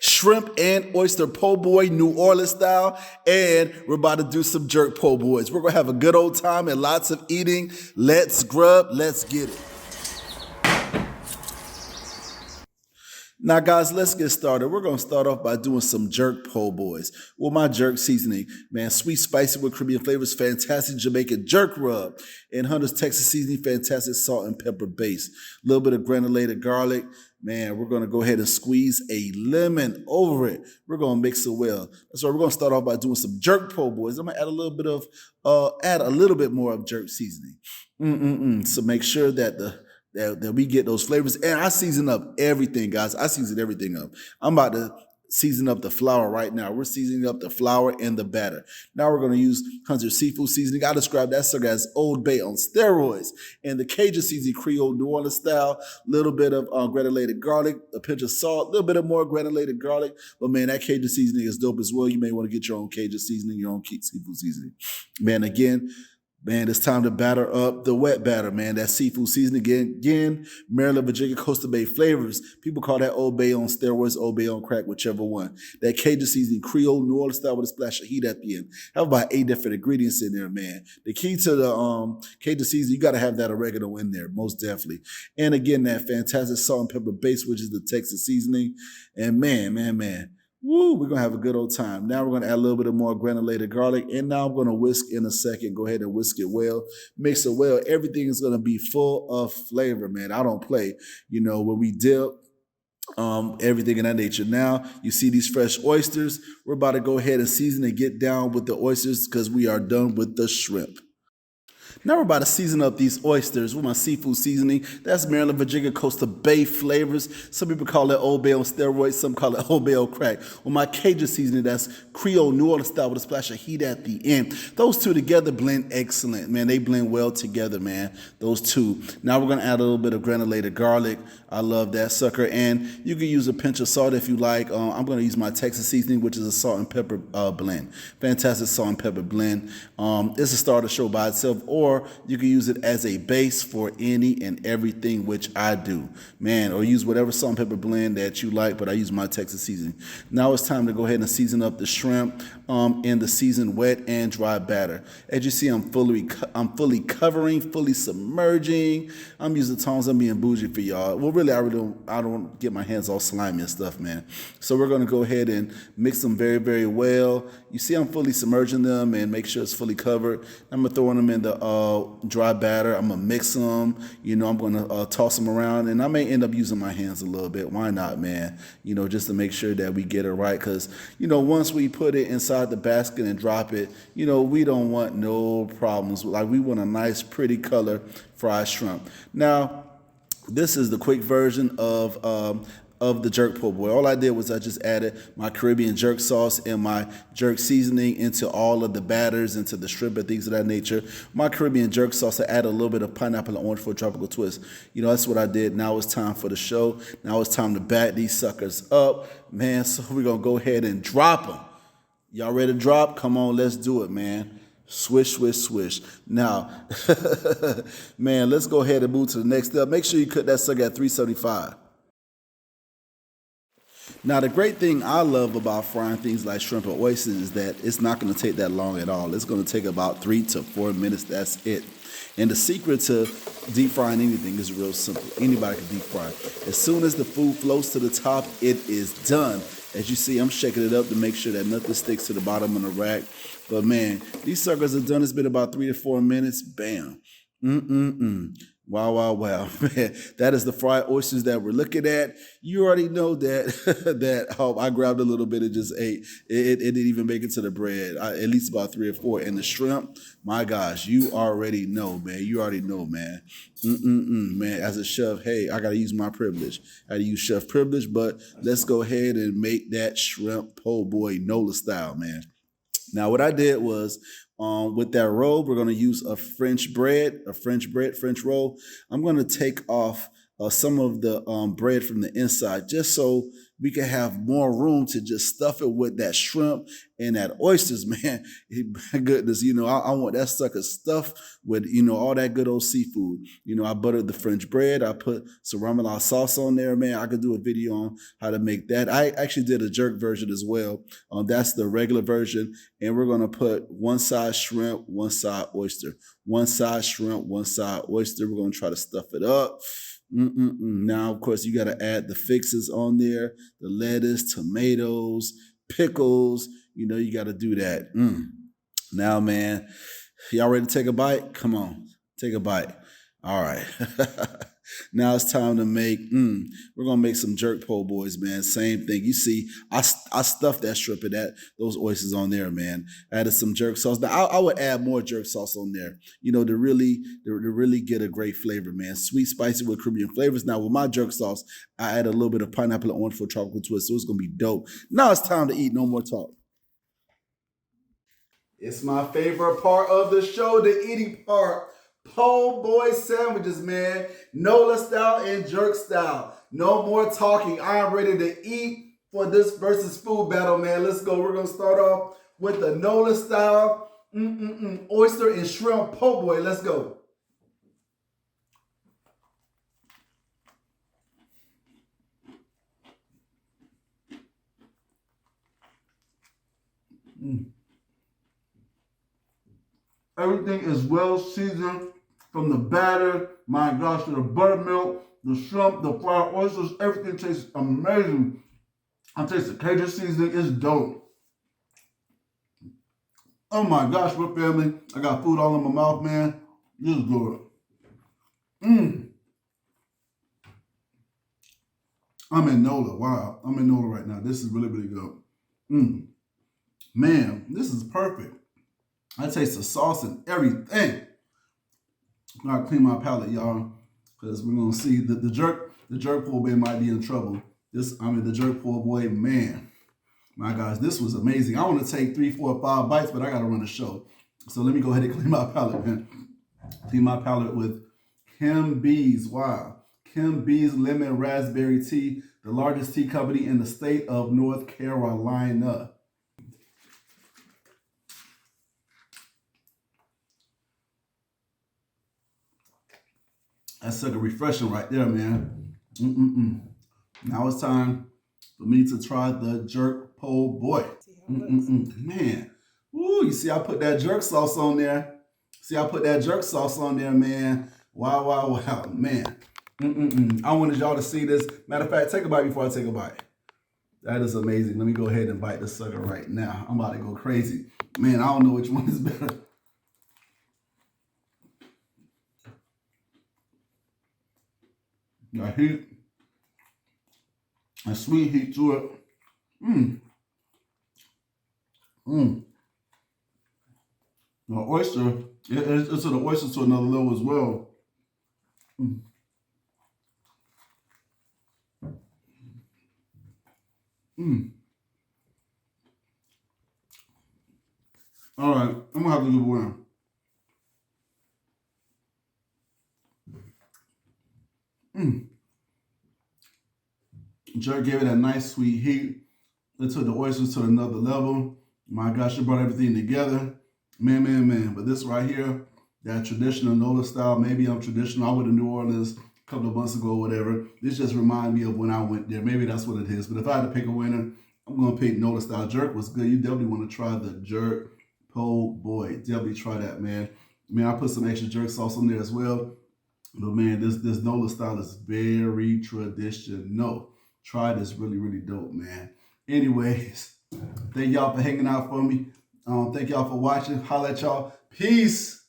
Shrimp and oyster po' boy, New Orleans style, and we're about to do some jerk po' boys. We're gonna have a good old time and lots of eating. Let's grub, let's get it. Now, guys, let's get started. We're gonna start off by doing some jerk po' boys. Well, my jerk seasoning, man, sweet, spicy with Caribbean flavors, fantastic Jamaican jerk rub, and Hunter's Texas seasoning, fantastic salt and pepper base. A little bit of granulated garlic. Man, we're going to go ahead and squeeze a lemon over it. We're going to mix it well. That's why we're going to start off by doing some jerk po' boys. I'm going to add a little bit more of jerk seasoning. So make sure that that we get those flavors. And I season up everything, guys. I season everything up. I'm about to season up the flour right now. We're seasoning up the flour and the batter. Now we're going to use Hunter's seafood seasoning. I describe that sucker as Old Bay on steroids. And the Cajun seasoning, Creole New Orleans style, a little bit of granulated garlic, a pinch of salt, a little bit of more granulated garlic. But man, that Cajun seasoning is dope as well. You may want to get your own Cajun seasoning, your own seafood seasoning. Man, again, man, it's time to batter up the wet batter, man. That seafood seasoning again, Maryland, Virginia, Coastal Bay flavors. People call that Old Bay on steroids, Old Bay on crack, whichever one. That Cajun seasoning, Creole, New Orleans style with a splash of heat at the end. Have about 8 different ingredients in there, man. The key to the Cajun seasoning, you got to have that oregano in there, most definitely. And again, that fantastic salt and pepper base, which is the Texas seasoning. And man. Woo, we're going to have a good old time. Now we're going to add a little bit of more granulated garlic. And now I'm going to whisk in a second. Go ahead and whisk it well. Mix it well. Everything is going to be full of flavor, man. I don't play. You know, when we dip, everything in that nature. Now, you see these fresh oysters. We're about to go ahead and season and get down with the oysters because we are done with the shrimp. Now we're about to season up these oysters with my seafood seasoning. That's Maryland, Virginia, Coastal Bay flavors. Some people call it Old Bay on steroids. Some call it Old Bay on crack. With my Cajun seasoning, that's Creole New Orleans style with a splash of heat at the end. Those two together blend excellent, man. They blend well together, man. Those two. Now we're going to add a little bit of granulated garlic. I love that sucker. And you can use a pinch of salt if you like. I'm going to use my Texas seasoning, which is a salt and pepper blend. Fantastic salt and pepper blend. It's a starter show by itself, or you can use it as a base for any and everything, which I do, man, or use whatever salt and pepper blend that you like, but I use my Texas seasoning. Now it's time to go ahead and season up the shrimp in the seasoned wet and dry batter. As you see, I'm fully covering, fully submerging. I'm using tongs. I'm being bougie for y'all. Well, really, I don't get my hands all slimy and stuff, man. So we're going to go ahead and mix them very, very well. You see, I'm fully submerging them and make sure it's fully covered. I'm going to throw them in the dry batter. I'm going to mix them. You know, I'm going to toss them around, and I may end up using my hands a little bit. Why not, man? You know, just to make sure that we get it right, because, you know, once we put it inside the basket and drop it, you know, we don't want no problems. Like, we want a nice, pretty color fried shrimp. Now, this is the quick version of the jerk po' boy. All I did was I just added my Caribbean jerk sauce and my jerk seasoning into all of the batters, into the shrimp and things of that nature. My Caribbean jerk sauce, I added a little bit of pineapple and orange for a tropical twist. You know, that's what I did. Now it's time for the show. Now it's time to bat these suckers up, man. So we're going to go ahead and drop them. Y'all ready to drop? Come on, let's do it, man. Swish, swish, swish. Now, man, let's go ahead and move to the next step. Make sure you cook that sucker at 375. Now, the great thing I love about frying things like shrimp or oysters is that it's not going to take that long at all. It's going to take about 3 to 4 minutes. That's it. And the secret to deep frying anything is real simple. Anybody can deep fry. As soon as the food floats to the top, it is done. As you see, I'm shaking it up to make sure that nothing sticks to the bottom of the rack. But man, these suckers are done. It's been about 3 to 4 minutes. Bam. Wow. Man, that is the fried oysters that we're looking at. You already know that I grabbed a little bit and just ate. It didn't even make it to the bread, at least about 3 or 4. And the shrimp, my gosh, you already know, man. You already know, man. Man, as a chef, hey, I got to use my privilege. I got to use chef privilege, but let's go ahead and make that shrimp po' boy NOLA style, man. Now, what I did was, with that roll, we're going to use a French roll. I'm going to take off some of the bread from the inside, just so we can have more room to just stuff it with that shrimp and that oysters, man. My goodness, I want that sucker stuffed with, all that good old seafood. I buttered the French bread. I put some Remoulade sauce on there, man. I could do a video on how to make that. I actually did a jerk version as well. That's the regular version. And we're going to put one side shrimp, one side oyster. One side shrimp, one side oyster. We're going to try to stuff it up. Now, of course, you got to add the fixes on there, the lettuce, tomatoes, pickles. You got to do that. Now, man, y'all ready to take a bite? Come on, take a bite. All right. Now it's time to make, we're going to make some jerk po' boys, man. Same thing. You see, I stuffed that shrimp and those oysters on there, man. Added some jerk sauce. Now, I would add more jerk sauce on there, to really get a great flavor, man. Sweet, spicy with Caribbean flavors. Now, with my jerk sauce, I add a little bit of pineapple and orange for a tropical twist, so it's going to be dope. Now it's time to eat. No more talk. It's my favorite part of the show, the eating part. Po' boy sandwiches, man. NOLA style and jerk style. No more talking. I'm ready to eat for this versus food battle, man. Let's go. We're going to start off with the NOLA style oyster and shrimp po' boy. Let's go. Everything is well seasoned from the batter, my gosh, to the buttermilk, the shrimp, the fried oysters. Everything tastes amazing. I taste the cajun seasoning. It's dope. Oh my gosh, we're family. I got food all in my mouth, man. This is good. I'm in NOLA. Wow. I'm in NOLA right now. This is really, really good. Man, this is perfect. I taste the sauce and everything. I gotta clean my palate, y'all, because we're gonna see the jerk po' boy might be in trouble. The jerk po' boy, man. My gosh, this was amazing. I want to take 3, 4, 5 bites, but I gotta run a show. So let me go ahead and clean my palate, man. Clean my palate with Kim B's. Wow. Kim B's Lemon Raspberry Tea, the largest tea company in the state of North Carolina. That's sucker refreshing right there, man. Now it's time for me to try the jerk po' boy. Man. Ooh, you see I put that jerk sauce on there. Man. Wow, man. I wanted y'all to see this. Matter of fact, take a bite before I take a bite. That is amazing. Let me go ahead and bite this sucker right now. I'm about to go crazy. Man, I don't know which one is better. Got heat, a sweet heat to it. The oyster, it's the oyster to another level as well. All right, I'm gonna have to give it one. Jerk gave it a nice sweet heat. It took the oysters to another level. My gosh, it brought everything together. Man. But this right here, that traditional NOLA style, maybe I'm traditional. I went to New Orleans a couple of months ago or whatever. This just reminded me of when I went there. Maybe that's what it is. But if I had to pick a winner, I'm going to pick NOLA style. Jerk was good. You definitely want to try the jerk po' boy. Definitely try that, man. I put some extra jerk sauce on there as well. But man, this NOLA style is very traditional. Try this, really, really dope, man. Anyways, thank y'all for hanging out for me. Thank y'all for watching. Holla at y'all. Peace.